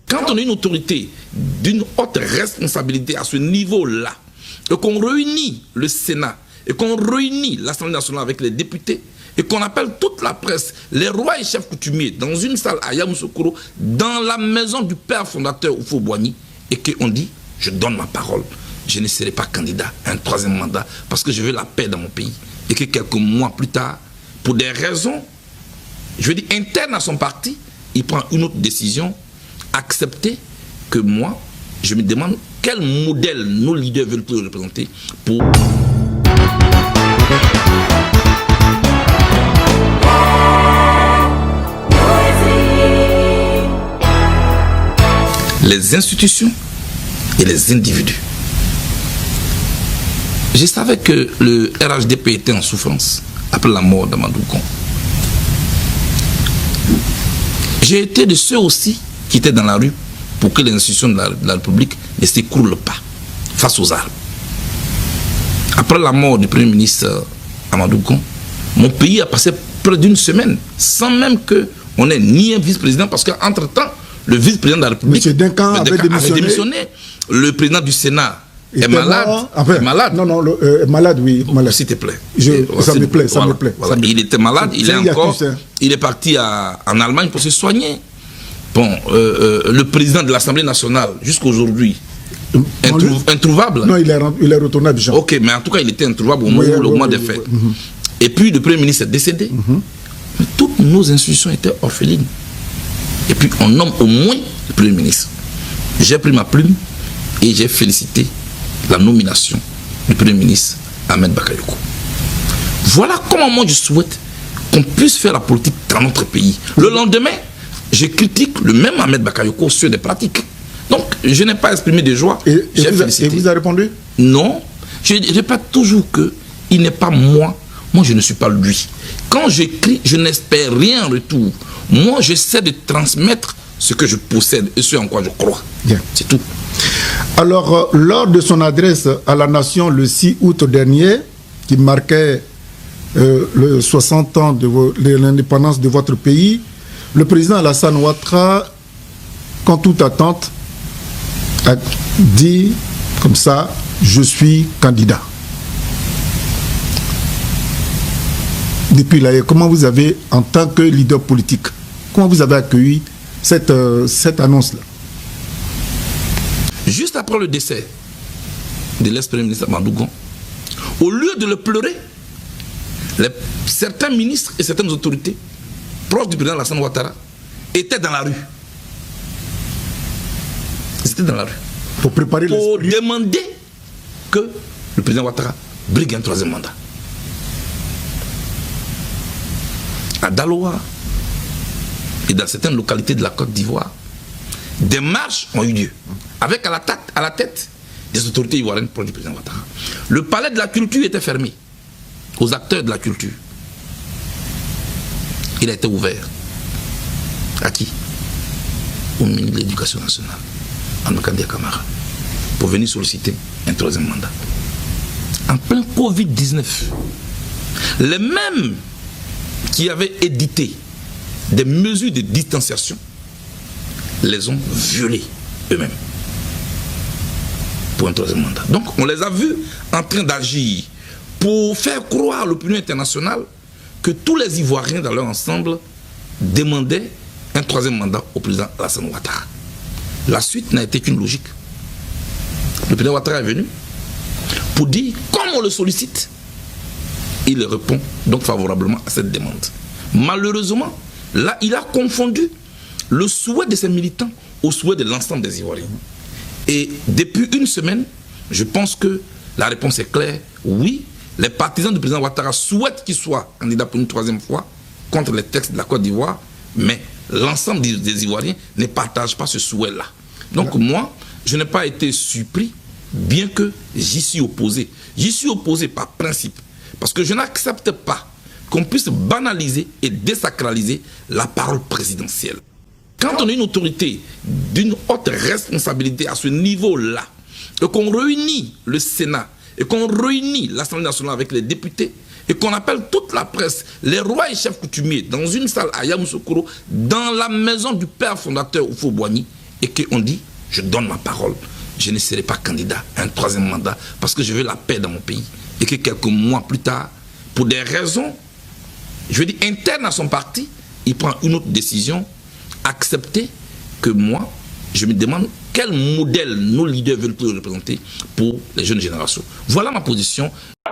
Quand on a une autorité d'une haute responsabilité à ce niveau-là, et qu'on réunit le Sénat, et qu'on réunit l'Assemblée nationale avec les députés, et qu'on appelle toute la presse, les rois et chefs coutumiers, dans une salle à Yamoussoukro, dans la maison du père fondateur Houphouët-Boigny, et qu'on dit, je donne ma parole, je ne serai pas candidat à un troisième mandat, parce que je veux la paix dans mon pays. Et que quelques mois plus tard, pour des raisons, je veux dire, internes à son parti, il prend une autre décision, accepter que moi, je me demande quel modèle nos leaders veulent représenter pour... les institutions et les individus. Je savais que le RHDP était en souffrance après la mort d'Amadou Kon. J'ai été de ceux aussi qui étaient dans la rue pour que les institutions de la République ne s'écroulent pas face aux armes. Après la mort du Premier ministre Amadou Kon, mon pays a passé près d'une semaine sans même qu'on n'ait ni un vice-président, parce qu'entre-temps, le vice-président de la République avait démissionné. Le président du Sénat est malade. Malade. Non, malade, oui. Malade. S'il te plaît. Ça me plaît, ça me plaît. Voilà. Il était malade, il est parti en Allemagne pour se soigner. Bon, le président de l'Assemblée nationale, jusqu'à aujourd'hui, introuvable. Non, il est retourné à Abidjan. Ok, mais en tout cas, il était introuvable au mois des faits. Et puis, le Premier ministre est décédé. Mais toutes nos institutions étaient orphelines. Et puis, on nomme au moins le Premier ministre. J'ai pris ma plume et j'ai félicité la nomination du Premier ministre Ahmed Bakayoko. Voilà comment moi je souhaite qu'on puisse faire la politique dans notre pays. Le lendemain, je critique le même Ahmed Bakayoko sur des pratiques. Donc, je n'ai pas exprimé de joie. Et vous a répondu? Non. Je répète toujours qu'il n'est pas moi. Moi, je ne suis pas lui. Quand j'écris, je n'espère rien en retour. Moi, j'essaie de transmettre ce que je possède et ce en quoi je crois. C'est tout. Alors, lors de son adresse à la nation le 6 août dernier, qui marquait le 60 ans de l'indépendance de votre pays, le président Alassane Ouattara, contre toute attente, a dit comme ça, je suis candidat. Depuis là, comment vous avez, en tant que leader politique, comment vous avez accueilli cette annonce-là? Juste après le décès de l'ex-premier ministre Amadou Kon, au lieu de le pleurer, certains ministres et certaines autorités proches du président Alassane Ouattara étaient dans la rue. Ils étaient dans la rue. Pour préparer pour demander que le président Ouattara brigue un troisième mandat. À Daloa et dans certaines localités de la Côte d'Ivoire, des marches ont eu lieu, avec à la tête des autorités ivoiriennes proches du président Ouattara. Le palais de la culture était fermé aux acteurs de la culture. Il a été ouvert. À qui? Au ministre de l'Éducation nationale, Anoukandé Camara, pour venir solliciter un troisième mandat. En plein Covid-19, les mêmes qui avaient édité des mesures de distanciation les ont violées eux-mêmes pour un troisième mandat. Donc on les a vus en train d'agir pour faire croire à l'opinion internationale que tous les Ivoiriens dans leur ensemble demandaient un troisième mandat au président Alassane Ouattara. La suite n'a été qu'une logique. Le président Ouattara est venu pour dire, comme on le sollicite, il répond donc favorablement à cette demande. Malheureusement, là, il a confondu le souhait de ses militants au souhait de l'ensemble des Ivoiriens. Et depuis une semaine, je pense que la réponse est claire. Oui, les partisans du président Ouattara souhaitent qu'il soit candidat pour une troisième fois contre les textes de la Côte d'Ivoire, mais l'ensemble des Ivoiriens ne partagent pas ce souhait-là. Donc moi, je n'ai pas été surpris, bien que j'y suis opposé. J'y suis opposé par principe, parce que je n'accepte pas qu'on puisse banaliser et désacraliser la parole présidentielle. Quand on a une autorité d'une haute responsabilité à ce niveau-là, et qu'on réunit le Sénat, et qu'on réunit l'Assemblée nationale avec les députés, et qu'on appelle toute la presse, les rois et chefs coutumiers, dans une salle à Yamoussoukro, dans la maison du père fondateur Houphouët-Boigny, et qu'on dit, je donne ma parole, je ne serai pas candidat à un troisième mandat parce que je veux la paix dans mon pays. Et que quelques mois plus tard, pour des raisons, je veux dire, internes à son parti, il prend une autre décision, accepter que moi, je me demande quel modèle nos leaders veulent représenter pour les jeunes générations. Voilà ma position. On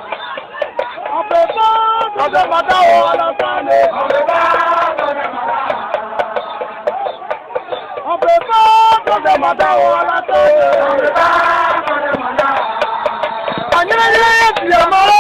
peut pas dans un mandat à l'Assemblée. On peut pas dans un mandat à l'Assemblée. On peut pas dans un mandat.